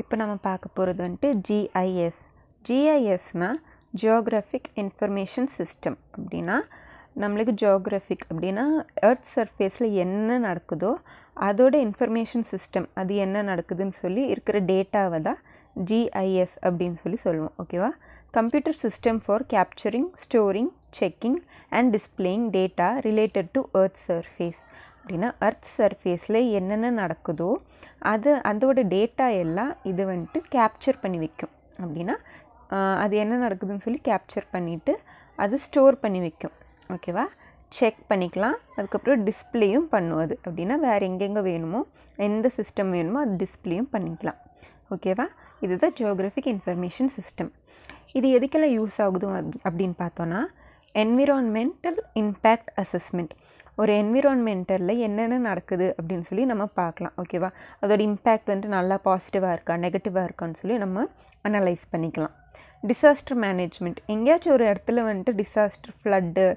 இப்போ நம்ம பார்க்க போகிறது வந்துட்டு ஜிஐஎஸ். ஜிஐஎஸ்னா ஜியோகிராஃபிக் இன்ஃபர்மேஷன் சிஸ்டம். அப்படின்னா நம்மளுக்கு ஜியோகிராஃபிக் அப்படின்னா எர்த் சர்ஃபேஸில் என்ன நடக்குதோ அதோட இன்ஃபர்மேஷன் சிஸ்டம், அது என்ன நடக்குதுன்னு சொல்லி இருக்கிற டேட்டாவை தான் ஜிஐஎஸ் அப்படின்னு சொல்லி சொல்லுவோம். ஓகேவா? Computer system for capturing, storing, checking and displaying data related to earth surface. அப்படின்னா எர்த் சர்ஃபேஸில் என்னென்ன நடக்குதோ அதோட டேட்டா எல்லாம் இது வந்துட்டு கேப்சர் பண்ணி வைக்கும். அப்படின்னா அது என்ன நடக்குதுன்னு சொல்லி கேப்சர் பண்ணிவிட்டு அது ஸ்டோர் பண்ணி வைக்கும். ஓகேவா? செக் பண்ணிக்கலாம். அதுக்கப்புறம் டிஸ்பிளேயும் பண்ணும். அது அப்படின்னா வேறு எங்கெங்கே வேணுமோ, எந்த சிஸ்டம் வேணுமோ அது டிஸ்பிளேயும் பண்ணிக்கலாம். ஓகேவா? இதுதான் ஜியோகிராஃபிக் இன்ஃபர்மேஷன் சிஸ்டம். இது எதுக்கெல்லாம் யூஸ் ஆகுது அப்படின்னு பார்த்தோன்னா, என்விரான்மெண்டல் இம்பேக்ட் அசஸ்மெண்ட். ஒரு என்விரான்மெண்டலில் என்னென்ன நடக்குது அப்படின்னு சொல்லி நம்ம பார்க்கலாம். ஓகேவா? அதோட இம்பேக்ட் வந்து நல்லா பாசிட்டிவாக இருக்கா, நெகட்டிவாக இருக்கான்னு சொல்லி நம்ம அனலைஸ் பண்ணிக்கலாம். Disaster management. எங்கேயாச்சும் ஒரு இடத்துல வந்துட்டு டிசாஸ்டர், ஃப்ளட்டு,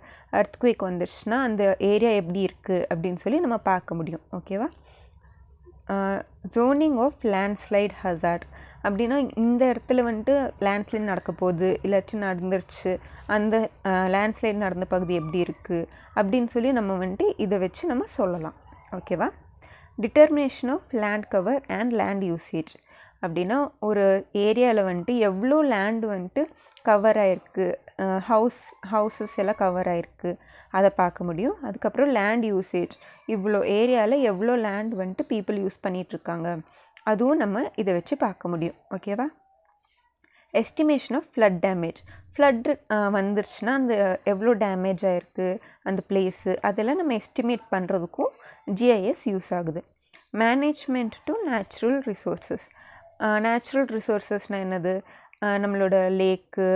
எர்த்குவேக் வந்துடுச்சுன்னா அந்த ஏரியா எப்படி இருக்குது அப்படின்னு சொல்லி நம்ம பார்க்க முடியும். ஓகேவா? Zoning of landslide hazard. அப்படின்னா இந்த இடத்துல வந்துட்டு லேண்ட்ஸ்லைட் நடக்க போகுது, இல்லாட்டி நடந்துருச்சு, அந்த லேண்ட்ஸ்லைட் நடந்த பகுதி எப்படி இருக்குது அப்படின்னு சொல்லி நம்ம வந்துட்டு இதை வச்சு நம்ம சொல்லலாம். ஓகேவா? Determination of land cover and land usage. அப்படின்னா ஒரு ஏரியாவில் வந்துட்டு எவ்வளோ லேண்டு வந்துட்டு கவர் ஆகிருக்கு, ஹவுசஸ் எல்லாம் கவர் ஆகிருக்கு, அதை பார்க்க முடியும். அதுக்கப்புறம் லேண்ட் யூசேஜ், இவ்வளோ ஏரியாவில் எவ்வளோ லேண்ட் வந்துட்டு பீப்புள் யூஸ் பண்ணிகிட்ருக்காங்க, அதுவும் நம்ம இதை வச்சு பார்க்க முடியும். ஓகேவா? Estimation of flood damage. Flood வந்துருச்சுன்னா அந்த எவ்வளோ டேமேஜ் ஆகிருக்கு அந்த பிளேஸு, அதெல்லாம் நம்ம எஸ்டிமேட் பண்ணுறதுக்கும் ஜிஐஎஸ் யூஸ் ஆகுது. Management to natural resources. Natural ரிசோர்ஸஸ்னால் என்னது? நம்மளோட லேக்கு,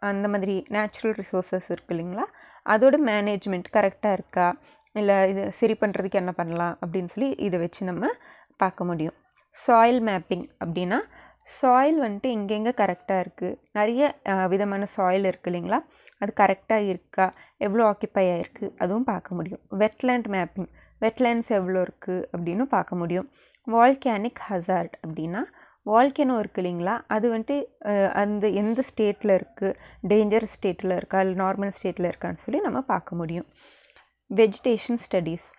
அந்த மாதிரி நேச்சுரல் ரிசோர்ஸஸ் இருக்குது இல்லைங்களா, அதோட மேனேஜ்மெண்ட் கரெக்டாக இருக்கா, இல்லை இது சரி பண்ணுறதுக்கு என்ன பண்ணலாம் அப்படின்னு சொல்லி இதை வச்சு நம்ம பார்க்க முடியும். Soil mapping. அப்படின்னா சாயில் வந்துட்டு எங்கெங்கே கரெக்டாக இருக்குது, நிறைய விதமான சாயில் இருக்குது இல்லைங்களா, அது கரெக்டாக இருக்கா, எவ்வளோ ஆக்கியபை ஆகிருக்கு, அதுவும் பார்க்க முடியும். Wetland mapping. வெட்லேண்ட்ஸ் எவ்வளோ இருக்குது அப்படின்னு பார்க்க முடியும். வால்கேனிக் ஹசார்ட். அப்படின்னா வால்கேனோ இருக்குது இல்லைங்களா, அது வந்துட்டு அந்த எந்த ஸ்டேட்டில் இருக்குது, டேஞ்சர் ஸ்டேட்டில் இருக்கா இல்லை நார்மல் ஸ்டேட்டில் இருக்கான்னு சொல்லி நம்ம பார்க்க முடியும். Vegetation studies.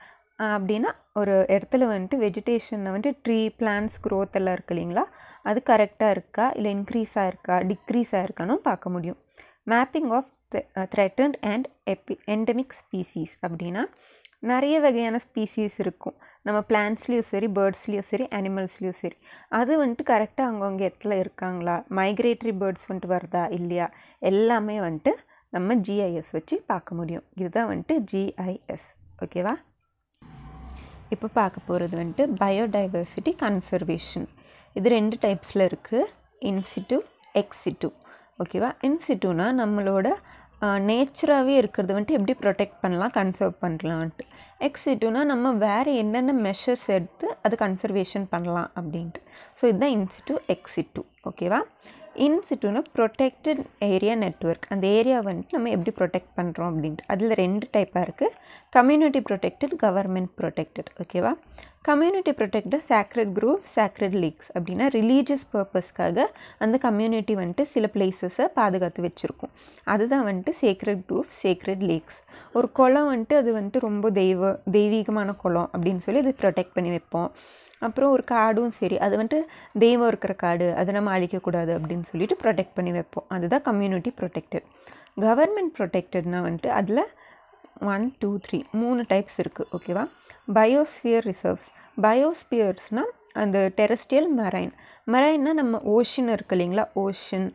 அப்படின்னா ஒரு இடத்துல வந்துட்டு வெஜிடேஷனில் வந்துட்டு ட்ரீ, பிளான்ட்ஸ், க்ரோத் எல்லாம் இருக்குது இல்லைங்களா, அது கரெக்டாக இருக்கா, இல்லை இன்க்ரீஸ் ஆகிருக்கா, டிக்ரீஸ் ஆகிருக்கான்னு பார்க்க முடியும். Mapping of threatened and endemic species. அப்படின்னா நிறைய வகையான ஸ்பீசிஸ் இருக்கும், நம்ம பிளான்ட்ஸ்லேயும் சரி, பேர்ட்ஸ்லேயும் சரி, அனிமல்ஸ்லேயும் சரி, அது வந்துட்டு கரெக்டாக அவங்கவுங்க இடத்துல இருக்காங்களா, மைக்ரேட்டரி பேர்ட்ஸ் வந்துட்டு வருதா இல்லையா, எல்லாமே வந்துட்டு நம்ம ஜிஐஎஸ் வச்சு பார்க்க முடியும். இதுதான் வந்துட்டு ஜிஐஎஸ். ஓகேவா? இப்போ பார்க்க போகிறது வந்துட்டு பயோடைவர்சிட்டி கன்சர்வேஷன். இது 2 டைப்ஸில் இருக்குது, இன்சிட்டு, எக்ஸிட்டு. ஓகேவா? இன்சிட்டுனா நம்மளோட நேச்சராகவே இருக்கிறது வந்துட்டு எப்படி ப்ரொடெக்ட் பண்ணலாம், கன்சர்வ் பண்ணலான்ட்டு. எக்ஸிட்டுனா நம்ம வேறு என்னென்ன மெஷர்ஸ் எடுத்து அது கன்சர்வேஷன் பண்ணலாம் அப்படின்ட்டு. ஸோ இதுதான் இன்சிட்டு, எக்ஸிட்டு. ஓகேவா? இன்சிட்டுனா ப்ரொடெக்டட் ஏரியா நெட்வொர்க். அந்த ஏரியா வந்துட்டு நம்ம எப்படி ப்ரொடெக்ட் பண்ணுறோம் அப்படின்ட்டு. அதில் 2 டைப்பாக இருக்குது, கம்யூனிட்டி ப்ரொடெக்டட், கவர்மெண்ட் ப்ரொடெக்டட். ஓகேவா? Community protected sacred Grove, sacred lakhs. அப்படின்னா ரிலீஜியஸ் பர்பஸ்க்காக அந்த கம்யூனிட்டி வந்துட்டு சில பிளேசஸை பாதுகாத்து வச்சுருக்கும். அதுதான் வந்துட்டு சேக்ரெட் க்ரோவ், சேக்ரெட் லேக்ஸ். ஒரு குளம் வந்துட்டு அது வந்துட்டு ரொம்ப தெய்வீகமான குளம் அப்படின்னு சொல்லி அது ப்ரொடெக்ட் பண்ணி வைப்போம். அப்புறம் ஒரு காடும் சரி, அது வந்துட்டு தெய்வம் இருக்கிற காடு, அதை நம்ம அழிக்கக்கூடாது அப்படின்னு சொல்லிட்டு ப்ரொடெக்ட் பண்ணி வைப்போம். அதுதான் கம்யூனிட்டி ப்ரொடெக்டட். கவர்மெண்ட் ப்ரொடெக்டட்னா வந்துட்டு அதில் 1, 2, 3 3 டைப்ஸ் இருக்குது. ஓகேவா? Biosphere reserves. பயோஸ்பியர்ஸ்னால் அந்த டெரஸ்ட்ரியல், மெரைன்னா நம்ம ஓஷன் இருக்குது இல்லைங்களா, ஓஷன்,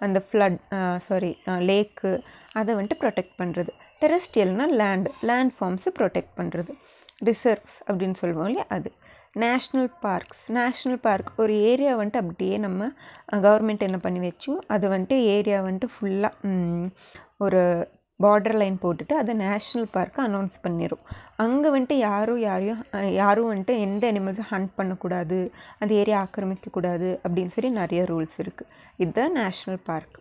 அந்த ஃப்ளட் லேக்கு, அதை வந்துட்டு ப்ரொடெக்ட் பண்ணுறது. டெரஸ்ட்ரியல்னால் லேண்ட் ஃபார்ம்ஸை ப்ரொடெக்ட் பண்ணுறது. ரிசர்வ்ஸ் அப்படின்னு சொல்லுவோம் இல்லையா, அது. நேஷ்னல் பார்க் ஒரு ஏரியா வந்துட்டு அப்படியே நம்ம கவர்மெண்ட் என்ன பண்ணி வச்சோம், அது வந்துட்டு ஏரியா வந்துட்டு ஃபுல்லாக ஒரு பார்டர் லைன் போட்டுட்டு அதை நேஷ்னல் பார்க்கு அனௌன்ஸ் பண்ணிடும். அங்கே வந்துட்டு யாரும் வந்துட்டு எந்த அனிமல்ஸும் ஹண்ட் பண்ணக்கூடாது, அந்த ஏரியா ஆக்கிரமிக்கக்கூடாது அப்படின்னு சொல்லி நிறைய ரூல்ஸ் இருக்குது. இதுதான் national park.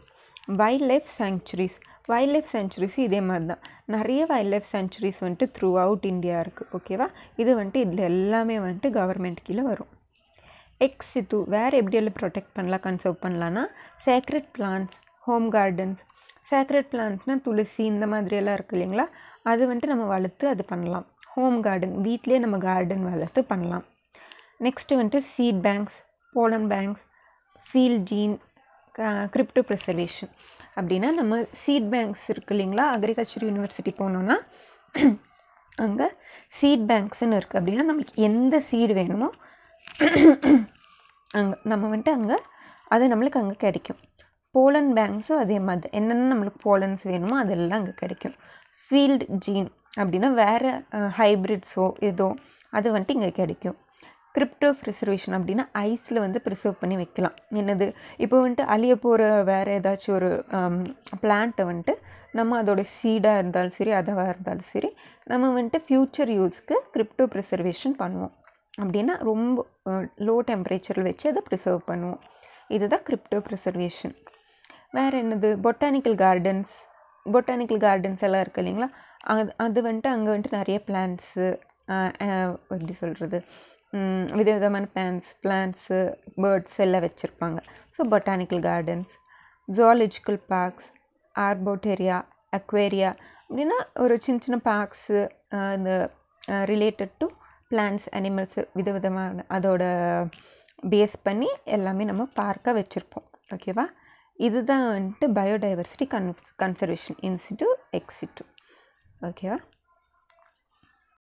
Wild life sanctuaries. Wild life sanctuaries இதே மாதிரி தான், நிறைய வைல்ட் லைஃப் சாங்சுரிஸ் வந்துட்டு த்ரூ அவுட் இந்தியா இருக்குது. ஓகேவா? இது வந்துட்டு இதில் எல்லாமே வந்துட்டு கவர்மெண்ட் கீழே வரும். எக்ஸிட்டு வேறு எப்படியெல்லாம் ப்ரொடெக்ட் பண்ணலாம், கன்சர்வ் பண்ணலான்னா sacred plants, home gardens. Sacred பிளான்ட்ஸ்னால் துளசி இந்த மாதிரியெல்லாம் இருக்குது இல்லைங்களா, அது வந்துட்டு நம்ம வளர்த்து அது பண்ணலாம். ஹோம் கார்டன் வீட்டிலே நம்ம கார்டன் வளர்த்து பண்ணலாம். நெக்ஸ்ட்டு வந்துட்டு seed banks, pollen banks, field gene, crypto preservation. அப்படின்னா நம்ம சீட் பேங்க்ஸ் இருக்குது இல்லைங்களா, அக்ரிகல்ச்சர் யூனிவர்சிட்டி போனோன்னா அங்கே சீட் பேங்க்ஸ்ன்னு இருக்குது. அப்படின்னா நம்மளுக்கு எந்த சீடு வேணுமோ அங்கே நம்ம வந்துட்டு அங்கே அது நம்மளுக்கு அங்கே கிடைக்கும். போலன் பேங்க்ஸும் அதே மாதிரி என்னென்ன நம்மளுக்கு போலன்ஸ் வேணுமோ அதெல்லாம் அங்கே கிடைக்கும். ஃபீல்டு ஜீன் அப்படின்னா வேறு ஹைப்ரிட்ஸோ ஏதோ அது வந்துட்டு இங்கே கிடைக்கும். கிரிப்டோ ப்ரிசர்வேஷன் அப்படின்னா ஐஸில் வந்து ப்ரிசர்வ் பண்ணி வைக்கலாம். என்னது இப்போ வந்துட்டு அழிய போகிற வேறு ஏதாச்சும் ஒரு பிளான்ட்டை வந்துட்டு நம்ம அதோட சீடாக இருந்தாலும் சரி அதுவாக இருந்தாலும் சரி நம்ம வந்துட்டு ஃப்யூச்சர் யூஸ்க்கு கிரிப்டோ ப்ரிசர்வேஷன் பண்ணுவோம். அப்படின்னா ரொம்ப லோ டெம்பரேச்சரில் வச்சு அதை ப்ரிசர்வ் பண்ணுவோம். இதுதான் கிரிப்டோ ப்ரிசர்வேஷன். வேறு என்னது, பொட்டானிக்கல் கார்டன்ஸ். பொட்டானிக்கல் கார்டன்ஸ் எல்லாம் இருக்குது இல்லைங்களா, அது வந்துட்டு அங்கே வந்துட்டு நிறைய பிளான்ட்ஸு எப்படி சொல்கிறது விதவிதமான பிளான்ட்ஸு பேர்ட்ஸ் எல்லாம் வச்சுருப்பாங்க. So botanical gardens. Zoological parks, arboreta, aquaria அப்படின்னா ஒரு சின்ன சின்ன பார்க்ஸு இந்த ரிலேட்டட் டு பிளான்ட்ஸ், அனிமல்ஸு விதவிதமான அதோட பேஸ் பண்ணி எல்லாமே நம்ம பார்க்காக வச்சுருப்போம். ஓகேவா, இதுதான் வந்துட்டு பயோடைவர்சிட்டி கன்சர்வேஷன் இன்சிட்டு எக்ஸிட்டு. ஓகேவா.